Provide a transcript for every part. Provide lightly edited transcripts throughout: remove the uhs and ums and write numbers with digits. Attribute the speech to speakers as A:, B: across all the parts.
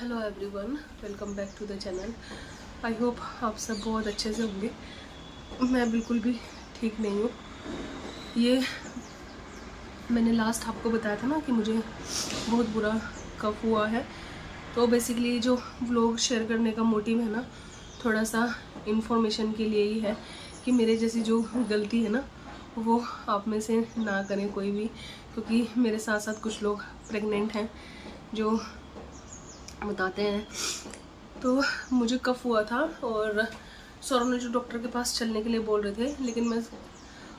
A: Hello everyone, welcome back to the channel. I hope आप सब बहुत अच्छे से होंगे। मैं बिल्कुल भी ठीक नहीं हूँ। ये मैंने लास्ट आपको बताया था ना कि मुझे बहुत बुरा कफ हुआ है। तो बेसिकली जो व्लॉग शेयर करने का मोटिव है ना, थोड़ा सा इन्फॉर्मेशन के लिए ही है कि मेरे जैसी जो गलती है ना वो आप में से ना करें कोई भी, क्योंकि मेरे साथ साथ कुछ लोग प्रेग्नेंट हैं जो बताते हैं। तो मुझे कफ हुआ था और सौरभ ने जो डॉक्टर के पास चलने के लिए बोल रहे थे, लेकिन मैं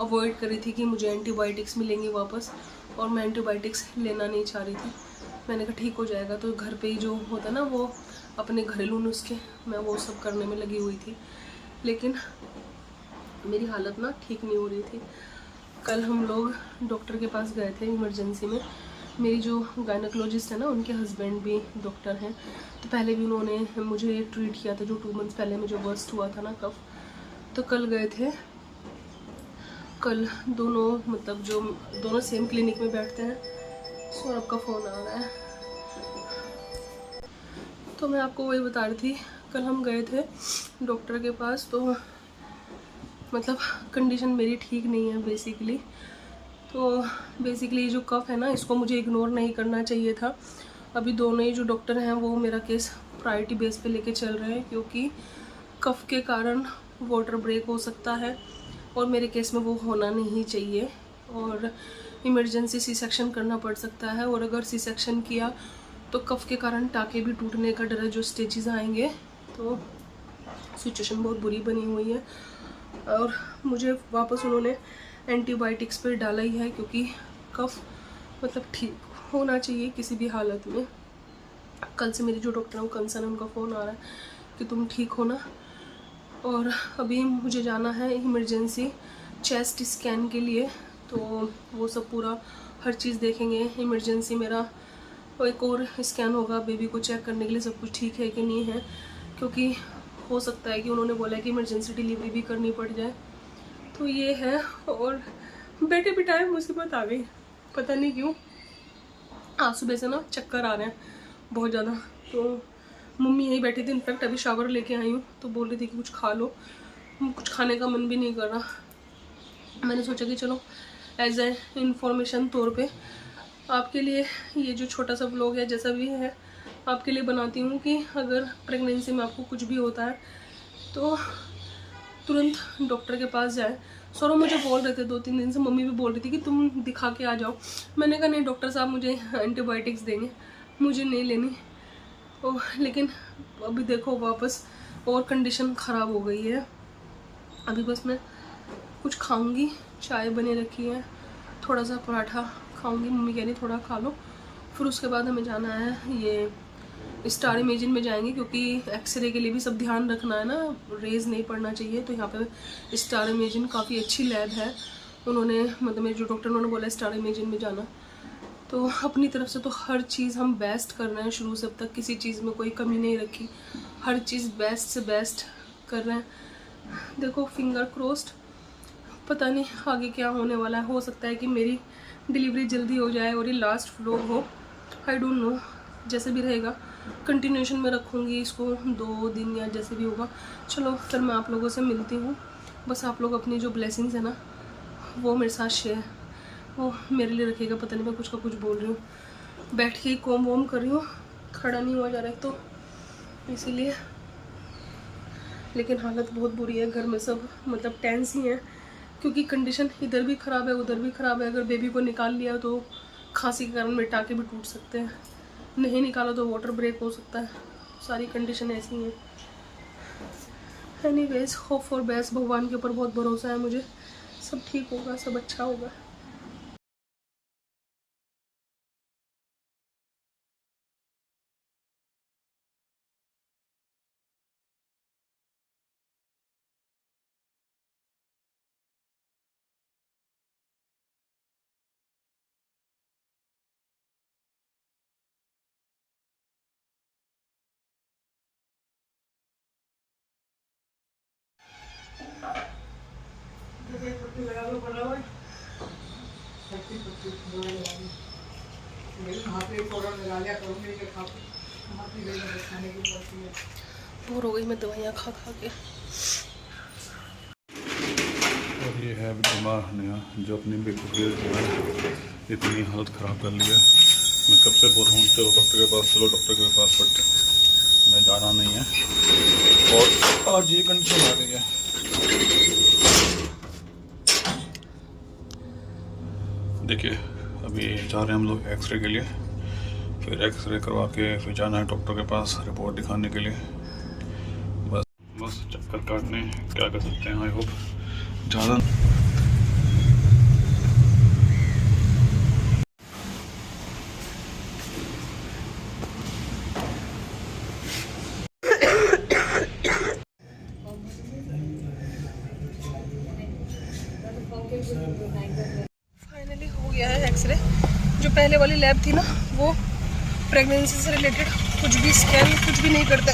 A: अवॉइड कर रही थी कि मुझे एंटीबायोटिक्स मिलेंगी वापस, और मैं एंटीबायोटिक्स लेना नहीं चाह रही थी। मैंने कहा ठीक हो जाएगा, तो घर पे ही जो होता है ना वो अपने घरेलू नुस्खे, मैं वो सब करने में लगी हुई थी। लेकिन मेरी हालत ना ठीक नहीं हो रही थी। कल हम लोग डॉक्टर के पास गए थे इमरजेंसी में। मेरी जो गायनोकोलॉजिस्ट है ना, उनके हस्बैंड भी डॉक्टर हैं। तो पहले भी उन्होंने मुझे ट्रीट किया था, जो 2 मंथ्स पहले मुझे बर्स्ट हुआ था ना कफ। तो कल गए थे। कल दोनों सेम क्लिनिक में बैठते हैं। सौरभ का फ़ोन आ रहा है। तो मैं आपको वही बता रही थी, कल हम गए थे डॉक्टर के पास। तो मतलब कंडीशन मेरी ठीक नहीं है बेसिकली। तो बेसिकली जो कफ है ना, इसको मुझे इग्नोर नहीं करना चाहिए था। अभी दोनों ही जो डॉक्टर हैं वो मेरा केस प्रायोरिटी बेस पे लेके चल रहे हैं, क्योंकि कफ के कारण वाटर ब्रेक हो सकता है और मेरे केस में वो होना नहीं चाहिए, और इमरजेंसी सी सेक्शन करना पड़ सकता है। और अगर सी सेक्शन किया तो कफ के कारण टाँके भी टूटने का डर है, जो स्टेजेस आएंगे। तो सिचुएशन बहुत बुरी बनी हुई है। और मुझे वापस उन्होंने एंटीबायोटिक्स पे डाला ही है, क्योंकि कफ मतलब ठीक होना चाहिए किसी भी हालत में। कल से मेरी जो डॉक्टर है वो कंसर्न, उनका फ़ोन आ रहा है कि तुम ठीक हो ना। और अभी मुझे जाना है इमरजेंसी चेस्ट स्कैन के लिए। तो वो सब पूरा हर चीज़ देखेंगे। इमरजेंसी मेरा एक और स्कैन होगा बेबी को चेक करने के लिए, सब कुछ ठीक है कि नहीं है, क्योंकि हो सकता है कि उन्होंने बोला है कि इमरजेंसी डिलीवरी भी करनी पड़ जाए। तो ये है। और बैठे बिठाए मुसीबत आ गई, पता नहीं क्यों। आज सुबह से ना चक्कर आ रहे हैं बहुत ज़्यादा। तो मम्मी यहीं बैठी थी, इनफैक्ट अभी शावर लेके आई हूँ, तो बोल रही थी कि कुछ खा लो। कुछ खाने का मन भी नहीं कर रहा। मैंने सोचा कि चलो एज ए इंफॉर्मेशन तौर पे आपके लिए ये जो छोटा सा व्लॉग है, जैसा भी है, आपके लिए बनाती हूँ कि अगर प्रेगनेंसी में आपको कुछ भी होता है तो तुरंत डॉक्टर के पास जाए। सौरभ मुझे बोल रहे थे 2-3 दिन से, मम्मी भी बोल रही थी कि तुम दिखा के आ जाओ। मैंने कहा नहीं डॉक्टर साहब, मुझे एंटीबायोटिक्स देंगे, मुझे नहीं लेनी। लेकिन अभी देखो वापस और कंडीशन ख़राब हो गई है। अभी बस मैं कुछ खाऊंगी, चाय बनी रखी है, थोड़ा सा पराठा खाऊंगी, मम्मी कह रही थोड़ा खा लो। फिर उसके बाद हमें जाना है ये स्टार इमेजिन में जाएंगे, क्योंकि एक्सरे के लिए भी सब ध्यान रखना है ना, रेज नहीं पड़ना चाहिए। तो यहाँ पे स्टार इमेजिन काफ़ी अच्छी लैब है। उन्होंने मतलब मेरे जो डॉक्टर उन्होंने बोला स्टार इमेजिन में जाना। तो अपनी तरफ से तो हर चीज़ हम बेस्ट कर रहे हैं, शुरू से अब तक किसी चीज़ में कोई कमी नहीं रखी, हर चीज़ बेस्ट से बेस्ट कर रहे हैं। देखो फिंगर क्रोस्ड, पता नहीं आगे क्या होने वाला है। हो सकता है कि मेरी डिलीवरी जल्दी हो जाए और ये लास्ट व्लॉग हो, आई डोंट नो। जैसे भी रहेगा कंटिन्यूशन में रखूँगी इसको 2 दिन या जैसे भी होगा। चलो फिर मैं आप लोगों से मिलती हूँ। बस आप लोग अपनी जो ब्लेसिंग्स है ना वो मेरे साथ शेयर, वो मेरे लिए रखिएगा। पता नहीं मैं कुछ का कुछ बोल रही हूँ, बैठ के कोम वोम कर रही हूँ, खड़ा नहीं हुआ जा रहा है तो इसीलिए। लेकिन हालत बहुत बुरी है, घर में सब मतलब टेंस ही हैं, क्योंकि कंडीशन इधर भी ख़राब है उधर भी ख़राब है। अगर बेबी को निकाल लिया तो खांसी के कारण मेरे टाँके भी टूट सकते हैं, नहीं निकाला तो वाटर ब्रेक हो सकता है। सारी कंडीशन ऐसी हैं। Anyways, hope for best. भगवान के ऊपर बहुत भरोसा है मुझे, सब ठीक होगा, सब अच्छा होगा। बोर हो गई मैं दवाइयाँ खा खा के।
B: और ये है बीमार नया जो अपनी बेकूफ़ी जो है इतनी हालत ख़राब कर ली है। मैं कब से बोल रहा हूँ चलो डॉक्टर के पास, चलो डॉक्टर के पास, बट मैं जाना नहीं है और आज ये कंडीशन आ गई है। देखिए अभी जा रहे हैं हम लोग एक्सरे के लिए, फिर एक्सरे करवा के फिर जाना है डॉक्टर के पास रिपोर्ट दिखाने के लिए। बस चक्कर काटने, क्या कर सकते हैं। आई होप ज़्यादा
A: फाइनली हो गया है एक्सरे। जो पहले वाली लैब थी ना वो प्रेगनेंसी से रिलेटेड कुछ भी स्कैन कुछ भी नहीं करता।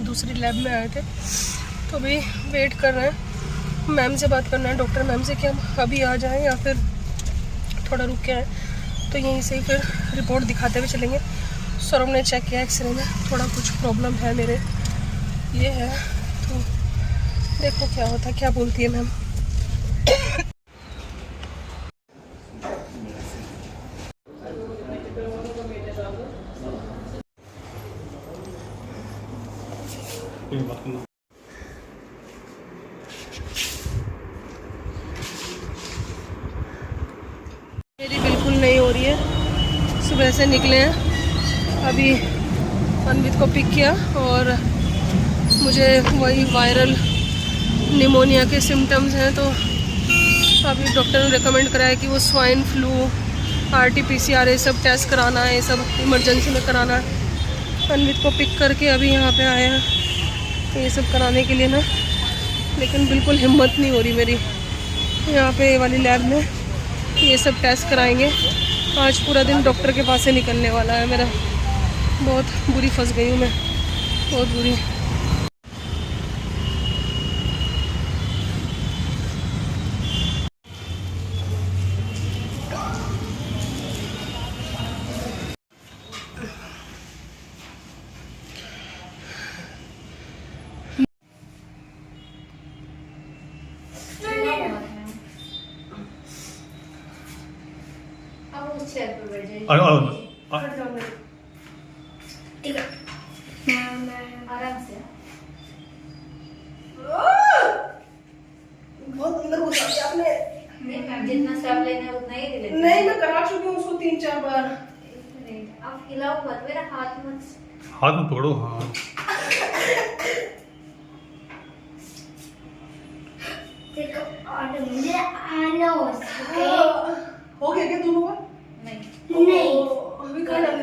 A: दूसरी लैब में आए थे तो अभी वेट कर रहे हैं। मैम से बात करना है, डॉक्टर मैम से कि हम अभी आ जाएं या फिर थोड़ा रुक के आए। तो यहीं से ही फिर रिपोर्ट दिखाते हुए चलेंगे। सौरभ ने चेक किया एक्सरे में, थोड़ा कुछ प्रॉब्लम है मेरे ये है, तो देखो क्या होता है, क्या बोलती है मैम। मेरी बिल्कुल नहीं हो रही है। सुबह से निकले हैं, अभी अनवित को पिक किया और मुझे वही वायरल निमोनिया के सिम्टम्स हैं, तो अभी डॉक्टर ने रेकमेंड कराया कि वो स्वाइन फ्लू, RT-PCR ये सब टेस्ट कराना है, ये सब इमरजेंसी में कराना है। अनवित को पिक करके अभी यहाँ पे आए हैं ये सब कराने के लिए ना, लेकिन बिल्कुल हिम्मत नहीं हो रही मेरी। यहाँ पे ये वाली लैब में ये सब टेस्ट कराएंगे। आज पूरा दिन डॉक्टर के पास से निकलने वाला है मेरा। बहुत बुरी फंस गई हूँ मैं, बहुत बुरी।
C: आराम से
A: बहुत अंदर घुसा दिया आपने।
C: नहीं मैम, जितना स्टेप लेना है उतना ही लेते हैं।
A: नहीं, मैं करा चुकी हूँ उसको 3-4 बार।
C: आप हिलाओ मत, मेरा हाथ मत।
B: हाथ में पकड़ो। हाँ
C: देखो और मुझे आना
A: हो गया क्या दोनों का?
C: नहीं
A: अभी कहाँ डाले?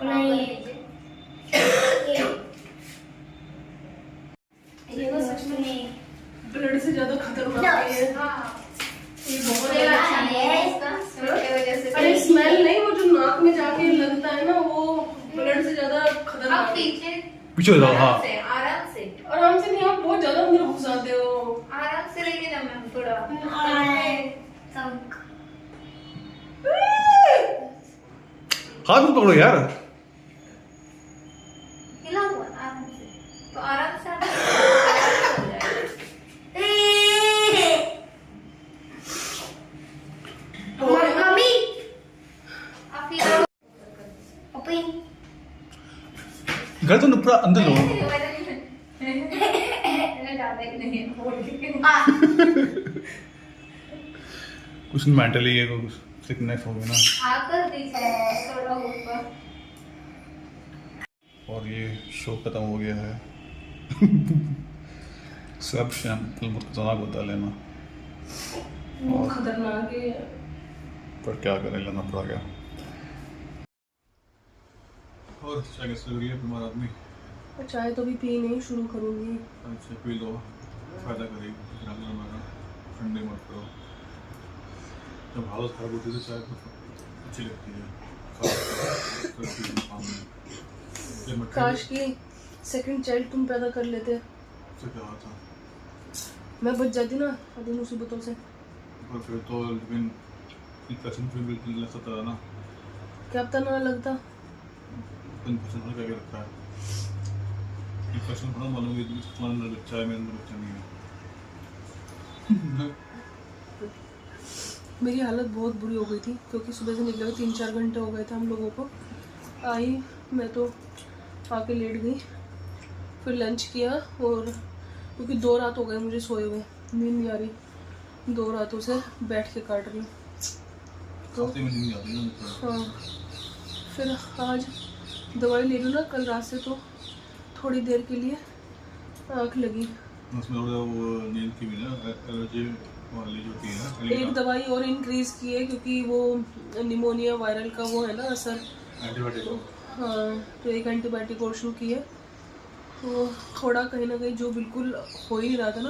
C: नहीं
A: ये ना सच में ब्लड से ज्यादा खतरनाक है ये। ये बहुत
C: अच्छा नहीं है इसका, इसके वजह से।
A: अरे स्मेल नहीं, वो जो नाक में जाके लगता है ना वो ब्लड से ज्यादा खतरनाक।
C: आप पीछे
B: पीछे हो जाओ। हाँ
C: आराम से
A: आराम से नहीं, आप बहुत ज्यादा अंदर घुसाते हो।
C: आराम से रहिए ना मैम, थोड़ा
B: हाथ में पकड़ो यार।
C: हिलाओ मत, आराम से। तो आराम से मम्मी आप हिलाओ।
B: गर्दन पूरा अंदर लो। कुछ मेंटली ये कुछ सिकनेस हो गई ना।
C: आकर दीजिए थोड़ा ऊपर।
B: और ये शो खत्म हो गया है। सब शैम्पल बहुत खतरनाक होता है लेना,
A: बहुत खतरनाक है।
B: पर क्या करें, लेना पड़ा गया। और चाय कैसे लग रही है बीमार आदमी?
A: चाय तो भी पी नहीं, शुरू करूंगी।
B: अच्छा पी लो, फायदा करेगी। ठंडे मत करो। जब हालत खराब होती है चाय अच्छी लगती है।
A: काश की सेकंड चाइल्ड तुम पैदा कर लेते।
B: क्या था,
A: मैं बच जाती ना अभी मुसीबतों से।
B: पर फिर तो लेकिन इन्फेक्शन फिर बिल्कुल लग सकता है ना,
A: क्या पता ना लगता।
B: इन्फेक्शन हो क्या रखा है, इन्फेक्शन थोड़ा मालूम है कि तुम्हारे अंदर बच्चा है, मेरे अंदर बच्चा नहीं है।
A: मेरी हालत बहुत बुरी हो गई थी क्योंकि सुबह से निकले हुए 3-4 घंटे हो गए थे हम लोगों को। आई मैं तो आके लेट गई, फिर लंच किया, और क्योंकि 2 रात हो गए मुझे सोए हुए, नींद नहीं आ रही, 2 रातों से बैठ के काट रही हूँ। तो
B: खाते में नहीं आती ना।
A: हाँ, फिर आज दवाई ले लूँ ना कल रात से, तो थोड़ी देर के लिए आँख लगी।
B: उसमें थोड़ा वो नींद की भी ना एलर्जी वाली जो की है ना,
A: एक दवाई और इंक्रीज़ की है क्योंकि वो निमोनिया वायरल का वो है ना असर।
B: एंटीबायोटिक।
A: हाँ, तो एक एंटीबायोटिक और शुरू की है, तो थोड़ा कहीं ना कहीं जो बिल्कुल हो ही नहीं रहा था ना,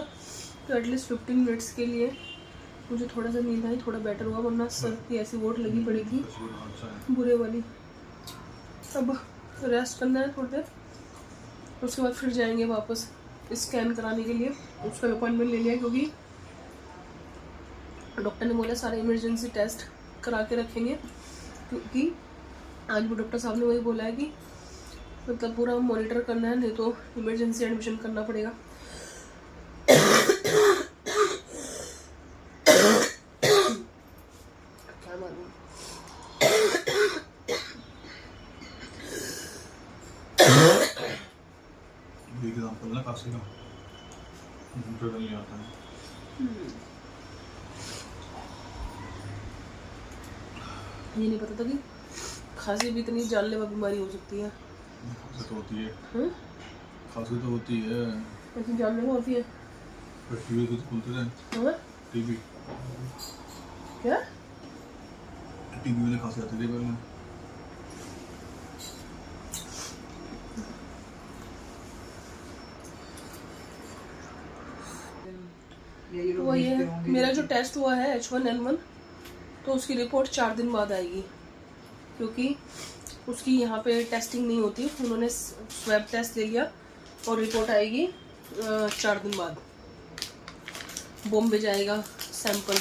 A: तो एटलीस्ट 15 मिनट्स के लिए मुझे थोड़ा सा नींद आई, थोड़ा बेटर हुआ, वरना सर की ऐसी वोट लगी पड़ी थी बुरे वाली। अब रेस्ट करना है थोड़ी देर, उसके बाद फिर जाएंगे वापस स्कैन कराने के लिए। उसका अपॉइंटमेंट ले लिया क्योंकि डॉक्टर ने बोला सारे इमरजेंसी टेस्ट करा के रखेंगे, क्योंकि आज भी डॉक्टर साहब ने वही बोला है कि मतलब पूरा मॉनिटर करना है, नहीं तो इमरजेंसी एडमिशन करना पड़ेगा। क्या मालूम।
B: एग्जाम्पल ना खांसी का नहीं आता है।
A: ये नहीं पता था कि खांसी भी इतनी जानलेवा बीमारी हो सकती है।
B: खांसी तो होती है, खांसी तो होती है,
A: ऐसी जानलेवा होती है।
B: टीबी कुछ बोलते हैं,
A: हाँ?
B: टीबी
A: क्या?
B: टीबी वाले खांसी आती थी पहले।
A: वो ये मेरा जो टेस्ट हुआ है H1N1, तो उसकी रिपोर्ट 4 दिन बाद आएगी, क्योंकि उसकी यहाँ पे टेस्टिंग नहीं होती। उन्होंने स्वैब टेस्ट ले लिया और रिपोर्ट आएगी 4 दिन बाद। बॉम्बे जाएगा सैंपल।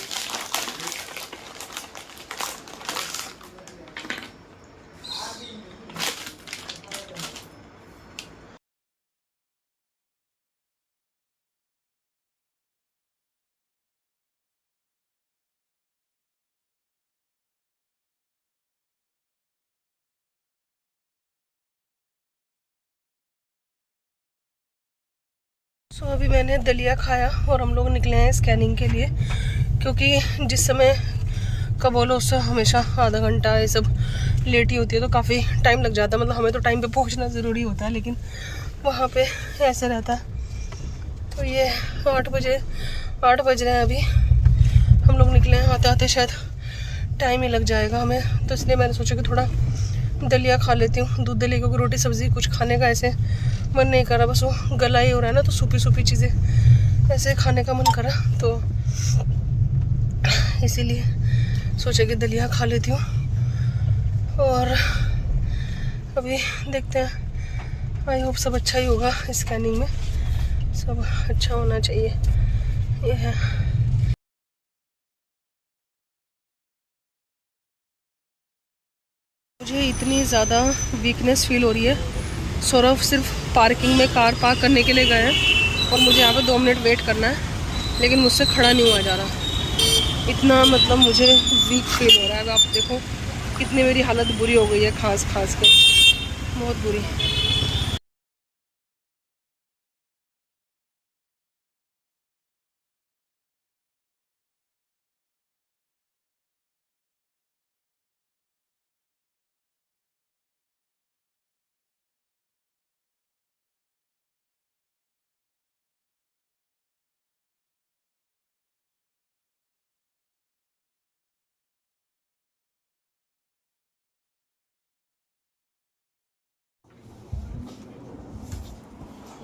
A: सो अभी मैंने दलिया खाया और हम लोग निकले हैं स्कैनिंग के लिए, क्योंकि जिस समय का बोलो उससे हमेशा आधा घंटा ये सब लेट ही होती है, तो काफ़ी टाइम लग जाता है। मतलब हमें तो टाइम पे पहुंचना ज़रूरी होता है, लेकिन वहाँ पे ऐसे रहता है। तो ये 8 बज रहे हैं अभी, हम लोग निकले हैं। आते आते शायद टाइम ही लग जाएगा हमें, तो इसलिए मैंने सोचा कि थोड़ा दलिया खा लेती हूँ। दूध दलिया, क्योंकि रोटी सब्ज़ी कुछ खाने का ऐसे मन नहीं करा, बस वो गला ही हो रहा है ना, तो सूपी सूपी चीज़ें ऐसे खाने का मन करा, तो इसीलिए सोचा कि दलिया खा लेती हूँ। और अभी देखते हैं, आई होप सब अच्छा ही होगा। स्कैनिंग में सब अच्छा होना चाहिए। ये है मुझे इतनी ज़्यादा वीकनेस फील हो रही है। सौरभ सिर्फ पार्किंग में कार पार्क करने के लिए गए हैं और मुझे यहाँ पे 2 मिनट वेट करना है, लेकिन मुझसे खड़ा नहीं हुआ जा रहा। इतना मतलब मुझे वीक फील हो रहा है। अब आप देखो कितनी मेरी हालत बुरी हो गई है, खास के बहुत बुरी।